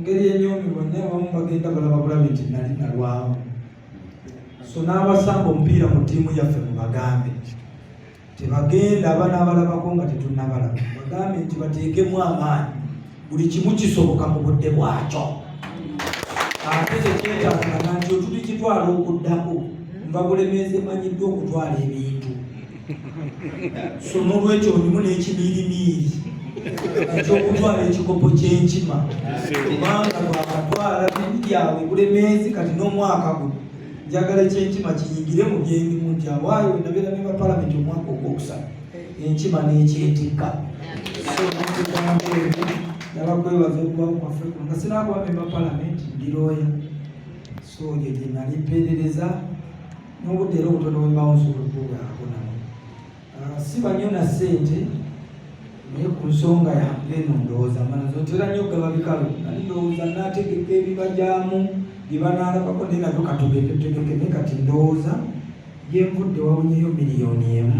ngeri enyomi bonna abamu bagenda balaba bulabe nti nali nalwawo. So n'abasamba omupiira mu ttiimu yaffe mubagambe tebagenda abaana abalabako nga tetunnabalaba, bagambe nti bateekemu amaanyi, buli kimu kisoboka mu budde bwakyo. Ate tekyetaagana nti otuli kitwala okuddako nva Bulemeezi emanyiddwa okutwala ebintu. So n'olwekyo olimu n'ekimiirimiiri ekyokutwala ekikopo ky'enkima, kubanga bwakatwala bintu byabwe Bulemeezi kati n'omwaka guno njagala ekyenkima kiyingire mu by'emirimu nti awaayo nabeera ne bapalamenti omwaka ogwokusatu enkima n'ekyetikka. So n'ekigambo ebyo nabakwebaza okubawo kwaffe nga sinaakuba memba palamenti ndi looya. So gye gye nali mpeerereza n'obudde era obutono bwembawo nsobola okubwako nabo. Siba nnyo na ssente naye ku nsonga yange eno ndowooza manazo ntera nnyo okugaba bikalu, nali ndowooza naategeka ebibajaamu bye banaalabako naye nabyo katugeketegeke, naye kati ndowooza yenvudde wawunyeyo miliyoni emu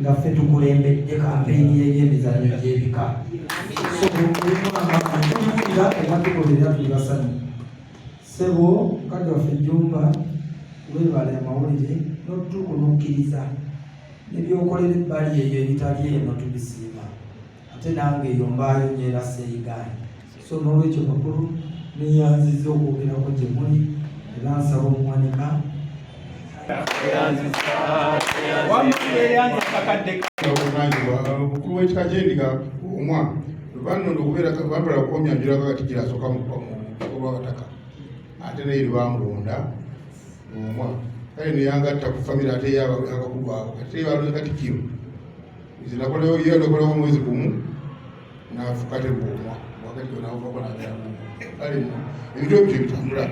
nga ffe tukulembedde kampeyini y'emizannyo gy'ebika. So mulimuira era tukolera tulibasanyu sebo kati waffe Jjumba weebale amawulire n'otutuuko n'okkiriza nebyokolera ebbali eyo ebitali eno tubisiima, ate nange eyo mbaayo nyeera seeyigaanyi. So n'olwekyo bakulu neyanziza okwogerako gye muli era nsaba omuwanika omukulu w'ekika ky'endiga omwa banono okubeera bambala kukomyanjula kakati girasooka mu olw'abataka ate naye bamulonda omwa kale neyangatta ku famire ate yabakulu abo ate balonze Katikkiro nze nakolewo omwezi gumu nafuka te bwomwa wakati naavako nageramu kale ebintu ebyo bitambula.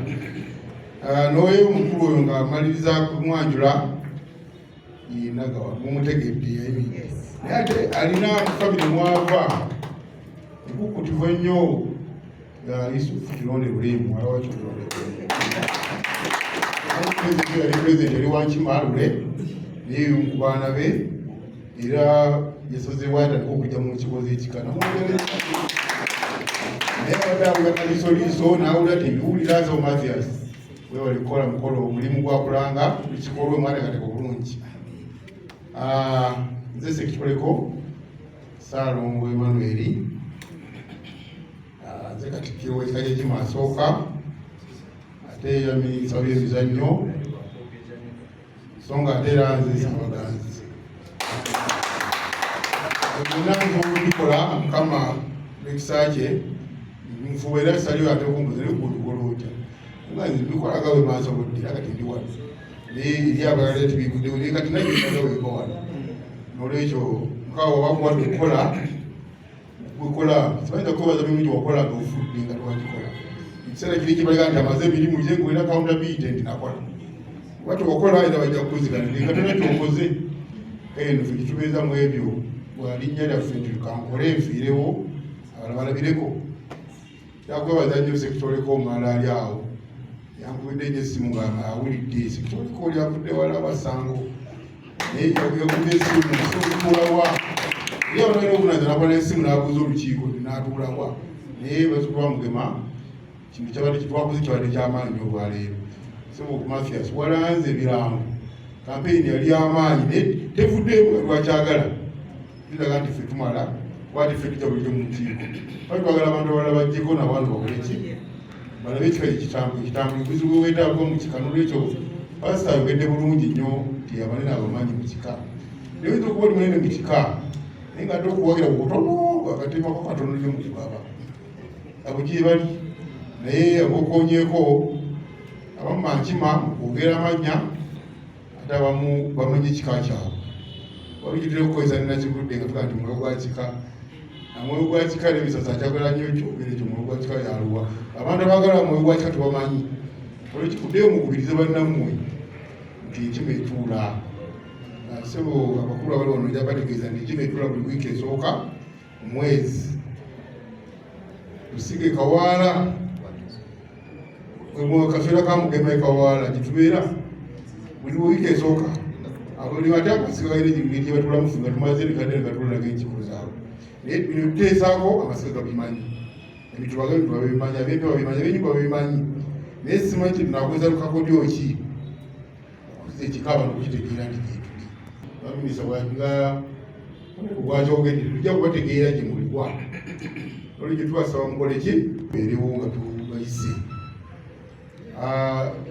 Noyo omukulu oyo ng'amaliriza kumwanjula nagawa mumutegedde naye ate alina famire mwava ekukutivu ennyo nga Yusufu Kironde Bulemu muwala wa Kironde yali pulezidenti yali Wankimaalule naye ku baana be era yasozeewo atandika okujja mu kibozi ekikana naye abadde awulira kalisoliiso n'awulira tembiwulira zo Mathias wewali kukola mukolo omulimu gwakulanga buli kikolwa omwateekateeka obulungi. Nze Sekitoleko Ssaalongo Emmanuel nze Katikkiro w'ekika ky'Ekima asooka ate yaminisita w'ebizannyo so nga ate era nze Ssaabaganzi byonna nsobola okubikola Mukama n'ekisa kye nfuba era kisaliyo ate okumbuza naye gw'olikola otya nga nze mbikolaga we maasobodde era kati ndi wano naye eri abalala tebiguddewo naye kati naye weeba wano n'olwekyo mukawa wakuwadde okukola wekola simanyiza kwebaza mirimu gyewakolaga ofudde nga tewagikola ekiseera kiri kibaleka nti amaze emirimu gye ng'olina accountability nti nakola kuba tewakola era bajja kukuzigana naye nga tona kyokoze eno ffe kitubeeza mu ebyo bwalinnya lyaffe nti kankole nfiirewo abala balabireko. Yakwebaza nnyo Sekitoleko omulala ali awo yankubidde nnyo essimu nga awulidde Sekitoleko oli avudde wala Basango naye yakubye essimu sokutuulawa ye olwalina obunaza nakola essimu n'abuuza olukiiko n'atuulawa naye bamugema kintu kyabadde kitwakoze kyabadde kyamaanyi nnyo olwaleero. Sebo ku Mathias walanze ebirango kampeyini yali amaanyi naye tevuddeemu lwakyagala tulaga nti ffe tumala kwati ffe tujja bulijjo mu nkiiko bali twagala abantu abalala bajjeko nabantu bakole ki balabe ekika ekitambula buzibu bwetaago mu kika. N'olwekyo pasita ayogedde bulungi nnyo nti abanene abamanyi mu kika naye oyinza okuba oli munene mu kika naye nga ate okuwagira kutono akatemako katono nnyo mu kibaba abo gye bali naye abokonyeeko abamu mankima okwogera amannya ate abamu bamanyi ekika kyabwe walugitera okukozesa ninakigudde nga tugaa nti mwoyo gwa kika mwoyo gwa kika n'ebisasa akyagala nnyo kyogere ekyo mwoyo gwa kika yaluwa abantu abaagala mwoyo gwa kika tebamanyi olwekikuddeyo mukubirize bannammwe nti enkima etuula sebo abakulu abali wano ejja bategeeza nti enkima etuula buli wiiki esooka omwezi tusige kawaala kaseera kamugema ekawaala gyetubeera buli wiiki esooka abuli ate amasiga gye batulamufu nga tumaze nekadde nekatulanaga enkikulu zaabwe naye bino tuteesaako amasiga gabimanyi ebitubaga bituba bimanyi abempe babimanyi abenyumba babimanyi naye simanyi nti tunakozesa lukakodyo ki okuza ekikaba nokukitegeera nti gyetuli baminisita bwaga obwakyogedde tujja kubategeera gye mulikwa oli gye tubasaba mukole ki beerewo nga tubayise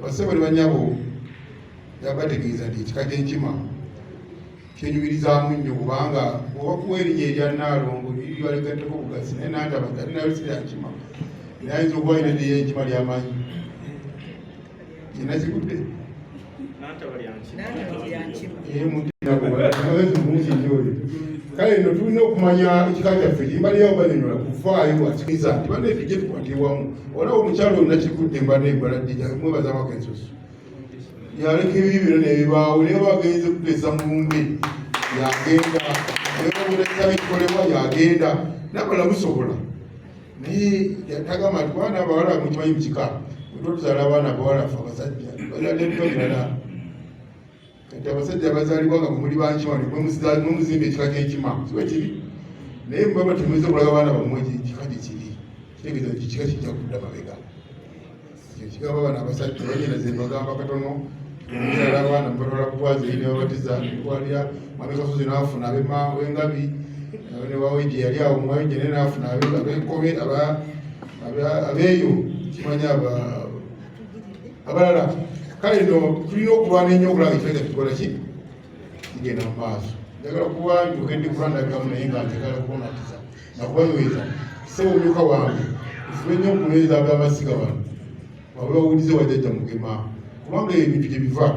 basebo ne banyabo yabategeeza nti ekika ky'enkima kyenyumirizaamu nnyo kubanga oba kuwa erinnya erya Nnaalongo liwalegatteko bugazi naye nantabaga ali nayo si lyankima naye ayinza okuba alina ddeyo enkima lyamanyi kinakigudde kale nno tulina okumanya ekika kyaffe kimbaliyawo banyonyola kuvaayo akikiza nti bane tujje tukwatibwamu olaba omukyalo olina kigudde mbadde embaladde mwebazaabako ensoso yaleka ebibiro nebibaawo naye bagenze kutesa mulumbe yagenda nebabulesa bikolebwa yagenda nabala musobola naye yatagamba nti baana abawala mukimanyi mukika wetwatuzaala abaana abawala fe abasajja bazadde bitogirala kati abasajja bazaalibwa nga mumuli bankima nomuzimba ekika kyenkima kiba kiri naye mubaba temuiza okulaga abaana bamwe ekika gyekiri kitegeeza nti kika kijja kudda mabega ekigamba abaana abasajja banyina zembagamba katono omulala abaana mbatwala kubwaza eri nebabatiza netwalira mwami Kasozi naafuna ab'engabi newaweje yali awo mwaweje naye naafuna ab'enkobe abeeyo kimanya abalala kale nno tulina okulwana ennyo okulaba ekifeza tukola ki kigenda mu maaso njagala kuba ntukedde kulandagamu naye nga njagala kubonatiza nakubanyweza kisebo omumyuka wange tufube nnyo okunyweza ab'amasiga bano wabe bawulize wajjajja mugema kubanga ebintu gye biva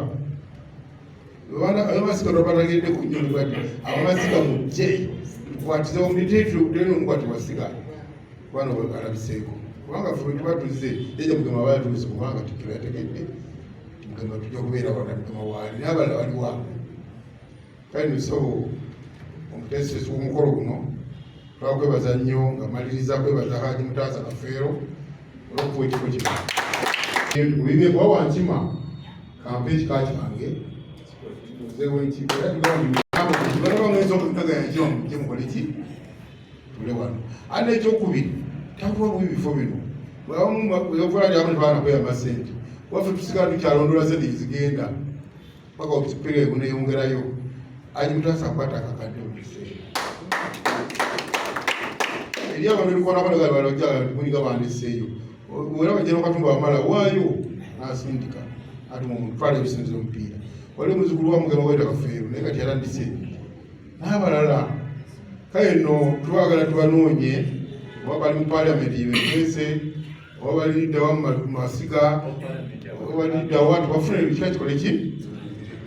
abamasiga twabalagidde ku nnyo nibati abamasiga mujje tukwatiza omuliteetuleno omukwati wasiga kubanga alabiseeko kubanga fe bwe tuba tuzze jjajja mugema aba yatuuse kubanga tukiro yategedde mugema tujja kubeera wala mugema waali naye abalala baliwa kale nisobo omuteesesi w'omukolo guno twakwebaza nnyo nga maliriza kwebaza Haji Mutaasa Kafeero olw'okuwa ekifo kino bwibye kuba wankima kampa ekika kyange zewenkibaabamwenzaokutagayakima mujje mukole ki tule wano ate ekyokubiri takubamu ebifo bino bwavulalyabanakweyamba sente waffe tusigala tukyalondola sente ezigenda paka okipiriegu neyongerayo Haji Mutaasa akwata akakadde mukiseera eri abantu erikonabanagalibalajjamuniga bandeseeyo era bajja nokatumba wamala waayo nasindika ati mutwala ebisinzizo omupiira wali omuzukulu wa Mugema weta Kafeero naye kati yalandise n'abalala kale nno twagala tubanoonye oba bali mu paalamenti betwese oba bali ddawa mu masiga oba bali ddawa tubafune ekika kikole ki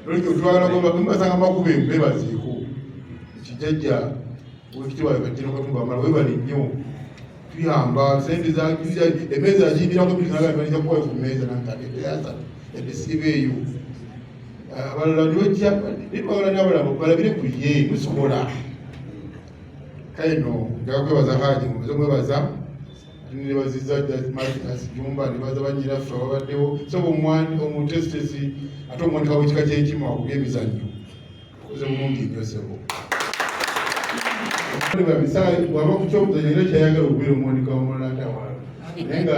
olekyo twagala mbasanga makubo bebazeeko ekijjajja wekitibwa kajjeno katumba wamala webali nnyo tuyamba sente emeeza yagimbirako bizinagaiza kuwayo ku meeza nankateteyaza edesiba eyo abalala nibajja nitwagala nabalala balabire ku ye musobola kale no njaga kwebaza Haji muze mwebaza nebaziza Jumba nebaza banyiraffe ababaddewo soba omutesitesi ate omwandika w'ekika ky'enkima wakubya emizannyo okoze bulungi nnyo sebo bwaba ku kyomuzannyo era kyayagala okubeera omwandika w'omulala ntawala naye nga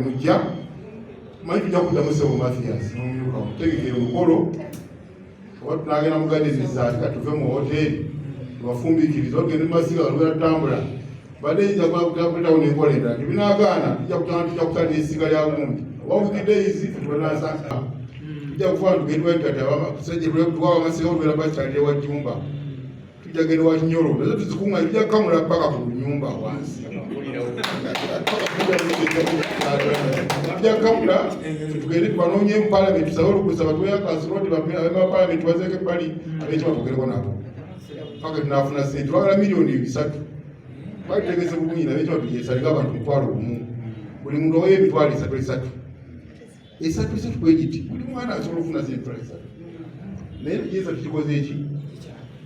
mujja manyi tujja kuddamu sebo Mathias n'omumyuka mutegekere omukolo oba tunagenda mugadeniza tika tuve mu hoteri tubafumbiikiriza ogende mumasiga balubera tutambula badde yinza kuletawo n'enkola endala tibinagaana tujja kutalira essiga lya gundi oba wikidays tubanasanga tujja kufa tugendwatusajjatuwa amasiga olubera bakitalire wa Jumba tujja genda wa Kinyolo nazo tuzikunga tujja kukamula paka ku nyumba wansi tujja kukamula tugende tubanoonye mu paalamenti tusabe olukusa batuweyo akansiroti abapaalamenti bazeeko ebbali ab'ekima twogereko nabo paka tunafuna sente twagala miliyoni 3 bategese bulungi nab'ekima tugyesaliga abantu 1,000 buli muntu oweyo emitwalo 3 kwegiti buli mwana asobola okufuna sente 3 naye tugyesa tukikoze eki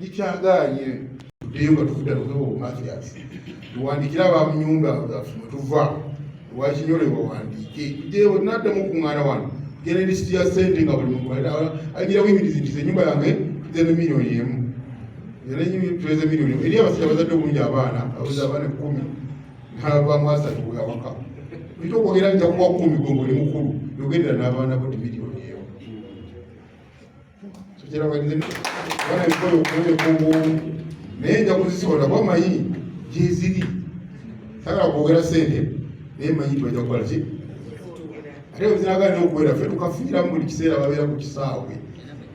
gikyagaanye tuddeyo nga tufudda nokuba Mathias tuwandikira abamunyumba zaffe mwetuva wakinyole bawandiike tujeewo naddamu okuŋŋaana wano genda lisiti ya ssente nga buli muntu agira wibirizintiza ennyumba yange tuzeme miliyoni emu tuleze miliyoni emu eri abasajja bazadde obulungi abaana abuza abaana 10 n'abaamu 3 awaka bita okwogera nja kuwa 10 gwe ng'oli mukulu yogendera n'abaana bo miliyoni emu abaana ebikoyo okubeeko naye nja kuzisobola bamanyi gyeziri sagala kwogera ssente naye manyi tibajja kukola ki ate bwezinagana n'okuwera ffe tukafiiramu buli kiseera babeera ku kisaawe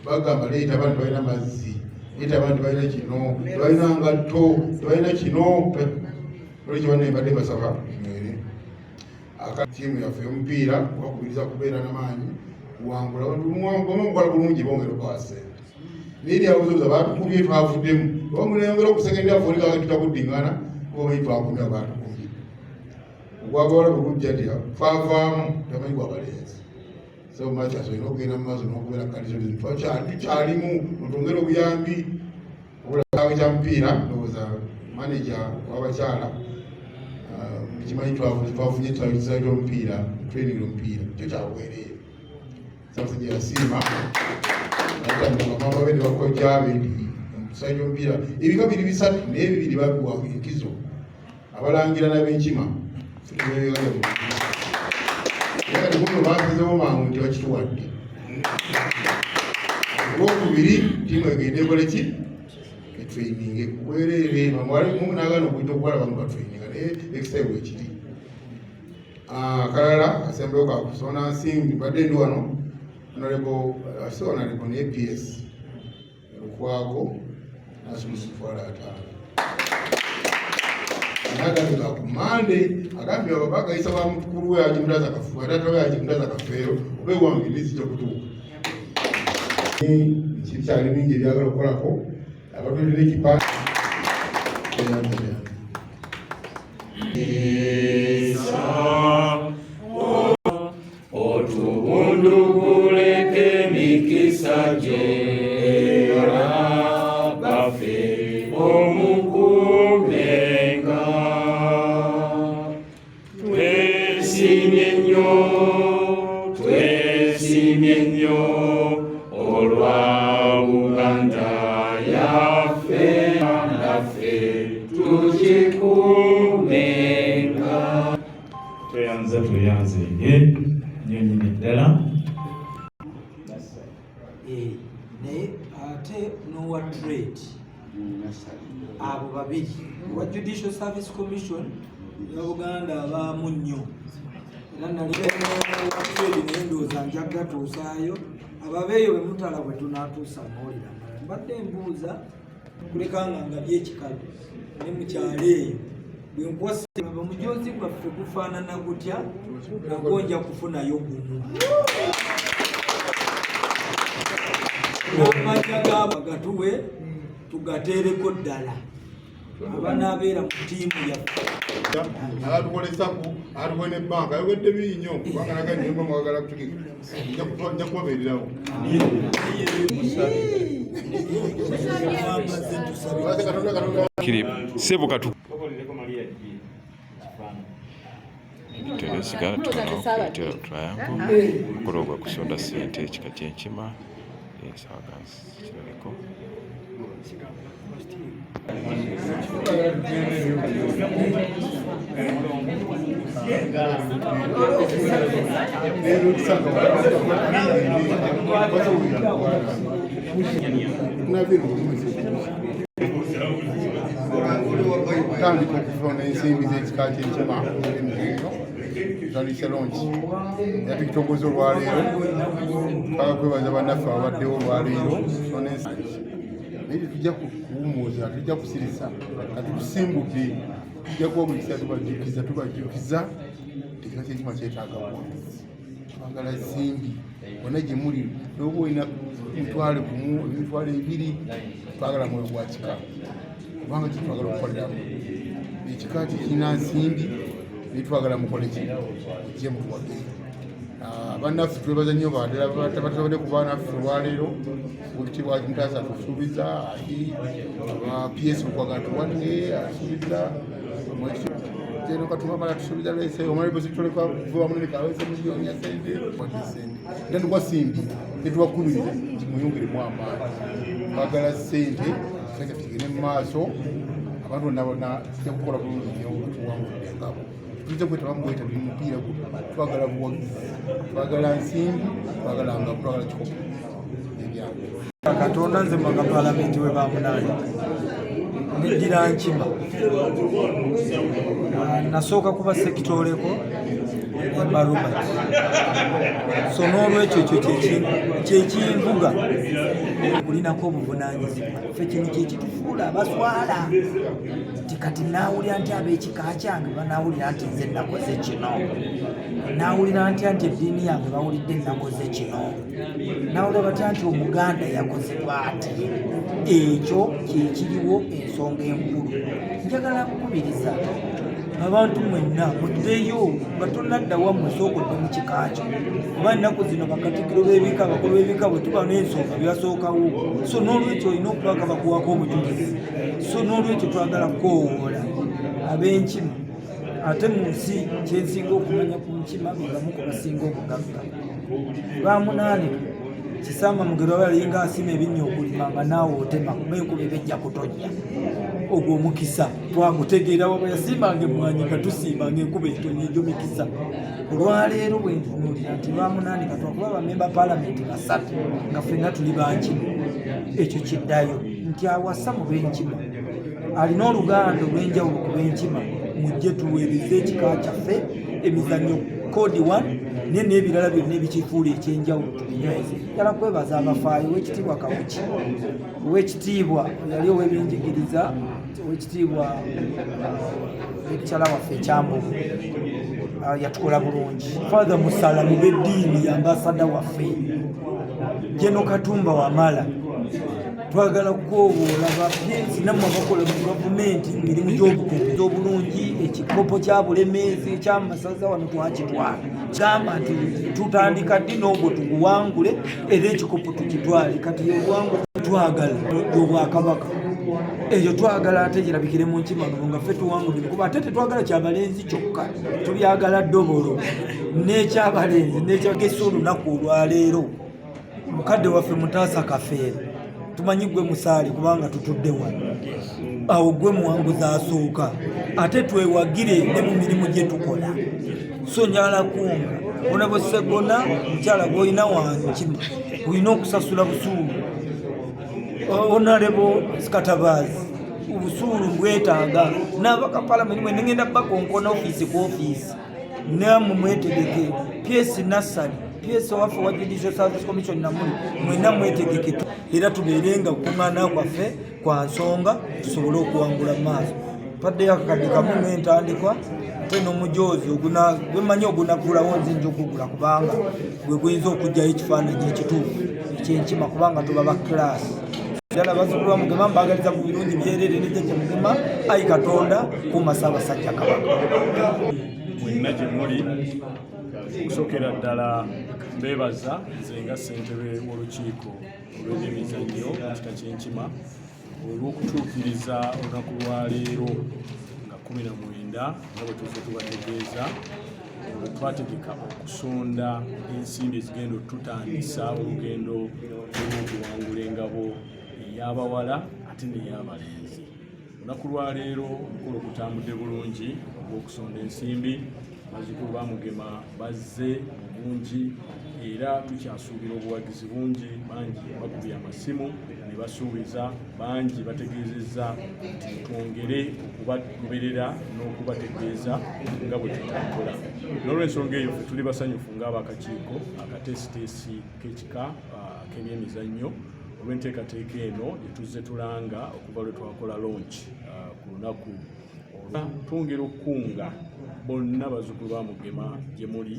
bagamba leeta abantu balina mazzi leeta abantu balina kino tebalina ngatto tebalina kino olwekyo banne mbadde basaba mwere akatiimu yaffe omupiira wakubiriza kubeera n'amaanyi kuwangula bamukola bulungi bongera okwase neri abuzobuza batukubye twavuddemu bamulengera okusegendera fuulika tutakuddingana obamanyi twakumya batukubye ogwagawala bulujja nti twavaamu tamanyi gwabalenzi so machas olina okugenda mu maaso n'okubeera kalizozi tukyalimu otwongera obuyambi obulawe kya mupiira ndowooza maneja w'abakyala kimanyi twafunye ekisaawe ky'omupiira training omupiira kyo kyabuwereere samusajja yasiima amamba bende bakojjabe nti ekisaawe ky'omupiira ebika 3 naye 2 babiwa enkizo abalangira n'ab'enkima kuno bagezeho mangu nti bakituwadde olwokubiri tiimu egende ekole ki etraininge bwereere mamwalimu nagana okuyita okubalaba mu batraininga naye ekisaiwe ekiri akalala asembeo kakusona nsimbi badde ndi wano honorable ne APS Lukwago nasumusifuala ataano nagambika ku Monday agambye bagayisa ba mukulu we ajimulaza kafu atata we ajimulaza kafeero obe wange ndizija kutuuka kikyali bingi ebyagala okukolako abatulira ekipande otubunduguleke mikisa gyera bafe omukubenga twesimye nnyo olwa Uganda yaffe naffe tukikubenga tweyanze ye nyonyini ddala naye ate nowa trade abo babiri wa Judicial Service Commission ya Buganda abaamu nnyo era naliwa trade naye ndowooza nja gatuusaayo ababeeyo bwe mutala bwe tunaatuusa mawulire amalala mbadde mbuuza kulekanga nga byekikalu ne mukyalo eyo bwe nkuwasaba mujozi gwaffe gufaanana gutya nagwo nja kufunayo gumu n'amajja gaabo gatuwe tugateereko ddala abanaabeera mu ttiimu yaffe abatukolesaku atukoe nebbanka ayogedde bingi nnyo kubanga naganimba mwagala nja kubabeererawo sebukatu teresiga tunaokutera tulayango okola ogwa kusonda ssente ekika kyenkima esaagansi kirabiko tandika okufuna ensimbi z'ekika kyenkima tutandise lonki yatukitongoza olwaleero mpaka kwebaza bannaffe ababaddewo olwaleero naye tujja kuwumuuza tujja kusirisa kati tusimbuke tujja kuba buli kiseera tubajjukiza ekika kyenkima kyetaaga buwagizi twagala simbi wonna gye muli oba olina emitwalo 1 emitwalo 2 twagala mwoyo gwa kika kubanga kitwagala okukoleramu ekika kirina nsimbi nitwagala mukole ki ojje mutuwage bannaffe twebaza nnyo batabadde ku baanaffe olwaleero obutibwa mutaasa tusuubiza aba PS Lukwago atuwadde asuubiza Jeno katumamala tusubiza lese omalipo zitoleka kuva munene kaweze milioni ya sente kwa sente ndio kwa simbi ndio kubirira muyungire mu amaani bagala sente sente tigene maso abantu nabona kukola bulungi nyo tuwangu ngabo tuze kwetaba mweta mupira twagala buwagizi twagala nsimbi twagala nga twagala kikopo ebyange katonda nze maka palamenti we bamunani nedira nkima nasooka kuba sekitoleko embaluba so n'olwekyo ekyo kyekinvuga kulinako obuvunanyizibwa ffe kino kyekitufuula abaswala tikati naawulira nti ab'ekika kyange banaawulira nti nze nakoze kino naawulira ntya nti eddiini yange bawulidde nakoze kino naawulira batya nti omuganda yakoze bw'ati ekyo kyekiriwo ensonga enkulu njagala kukubiriza abantu mwenna muddeyo batonnadda wammwe sookodde mu kika kyo kuba ennaku zino bakatikiro b'ebika abakulu b'ebika bwe tuba n'ensonga byasookawo so n'olwekyo olina okubaka bakuwako obujulizi so n'olwekyo twagala kukoowoola ab'enkima ate mu nsi kyensinga okumanya ku nkima bebamu ku basinga obugagga bamunaani kisamba mugero balinga asima ebinnya okulima nga naawe otema kuba enkuba ebejja kutojja ogwo omukisa twagutegeera waba yasimbanga emmwanyi nga tusimbanga enkuba etonnya egyo mikisa olwaleero bwe ntunuulira nti bamunaani katwakuba bamemba palamenti basatu nga ffenna tuli bankima ekyo kiddayo nti awasa mu b'enkima alina oluganda olw'enjawulo ku b'enkima mujje tuweereze ekika kyaffe emizannyo kodi 1 naye n'ebirala byonna ebikifuula ekyenjawulo tubinyweze yala kwebaza abafaayo owekitiibwa Kabuki owekitiibwa yali ow'ebyenjigiriza owekitiibwa ekikyala waffe ekyambugu yatukola bulungi father Musala mu b'eddiini ambasada waffe Jeno Katumba Wamala twagala kukoowoola bapyensinamwe abakola mu gavumenti mirimu gy'obukenkuzi obulungi ekikopo kya bulemeezi ekyamasaza wano twakitwala kyama nti tutandika ddi n'obwo tuguwangule era ekikopo tukitwale kati yobuwangule twagala gy'obwakabaka ekyo twagala ate girabikire mu nkima no nga ffe tuwangulire kuba ate tetwagala kyabalenzi kyokka tubyagala ddobolo n'ekyabalenzi n'ekyagesa olunaku olwaleero mukadde waffe Mutaasa Kafeero tumanyi gwe musaali kubanga tutudde wano awo gwe muwanguzi asooka ate twewagire ne mu mirimu gye tukola so njala kunga ona bwe Segona mukyala gw'olina wankima olina okusasula busuulu Honorable Skatabaazi obusuulu mbwetaaga n'abaka palamenti mwe ngenda bakonkona ofiisi ku ofiisi namwe mwetegeke pyesi nassali pyesi waffe wa Judicial Service Commission namuli mwena mwetegeke era tubeerenga okuŋŋaana kwaffe kwa nsonga tusobole okuwangula mu maaso paddeyo akakadde kamu n'entandikwa ate n'omujoozi gwemanyi ogunagulawo nzinja okugula kubanga gwe guyinza okugyayo ekifaananyi ekituufu ekyenkima kubanga tuba ba kilaasi jala bazukulu Mugema mbagaliza ku birungi byerere n'ejjajja Mugema ayi Katonda kuuma Ssaabasajja Kabaka mwenna gye muli okusokera ddala mbeebaza nze nga ssentebe w'olukiiko olw'ebyemizannyo mu kika ky'enkima olw'okutuukiriza olunaku lwa leero nga 19 nga bwe tuzze tubategeeza twategeka okusonda ensimbi ezigenda otutandisa olugendo olw'okuwangula engabo ey'abawala ate n'ey'abalenzi. Olunaku lwa leero omukolo gutambudde bulungi ogw'okusonda ensimbi. Bazzukulu ba Mugema bazze mu bungi era tukyasuubira obuwagizi bungi. Bangi bakubye amasimu ne basuubiza, bangi bategeezezza nti twongere okubagoberera n'okubategeeza nga bwe tutambula. N'olw'ensonga eyo ffe tuli basanyufu ng'abakakiiko akatesiteesi k'ekika k'ebyemizannyo olw'enteekateeka eno gye tuzze tulanga okuva lwe twakola launch ku lunaku twongera okukunga bonna bazzukulu ba Mugema gye muli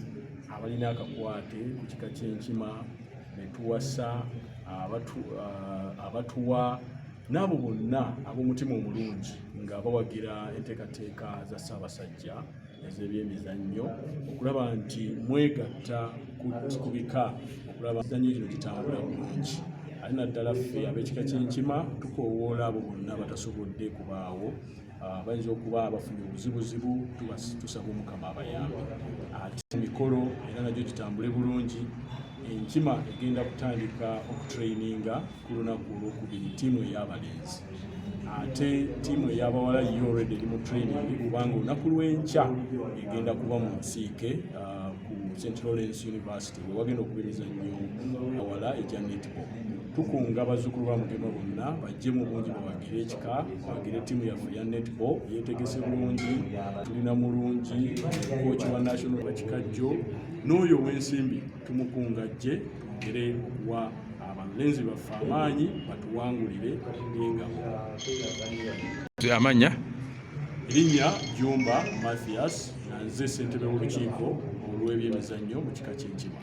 abalina akakwate ku kika ky'enkima ne tuwasa abatuwa n'abo bonna ab'omutima omulungi nga bawagira enteekateeka za Ssaabasajja ez'ebyemizannyo okulaba nti mwegatta ku bika okulaba emizannyo gino gitambula bulungi. Ate naddala ffe ab'ekika ky'enkima tukoowoola abo bonna batasobodde kubaawo bayinza okuba bafunye obuzibuzibu, tusaba Omukama abayambe. Ate emikolo era nagyo gitambule bulungi. Enkima egenda kutandika okutraininga ku lunaku olwokubiri ttiimu ey'abalenzi. Ate ttiimu ey'abawala yo already eri mu training kubanga olunaku lw'enkya egenda kuba mu Nsiike ku St. Lawrence University we wagenda okuba emizannyo awala egya netball. Tukunga abazzukulu ba Mugema bonna bajje mu bungi bawagire ekika, bawagire ttiimu yaffe ya netball yeetegese bulungi, tulina mulungi kooki wa national bakikajjo n'oyo ow'ensimbi tumukunga ajje twongere okuwa abalenzi baffe amaanyi batuwangulire n'engabo. Amanya Erinnya Jumba Mathias, nze ssentebe w'olukiiko olw'ebyemizannyo mu kika ky'Enkima.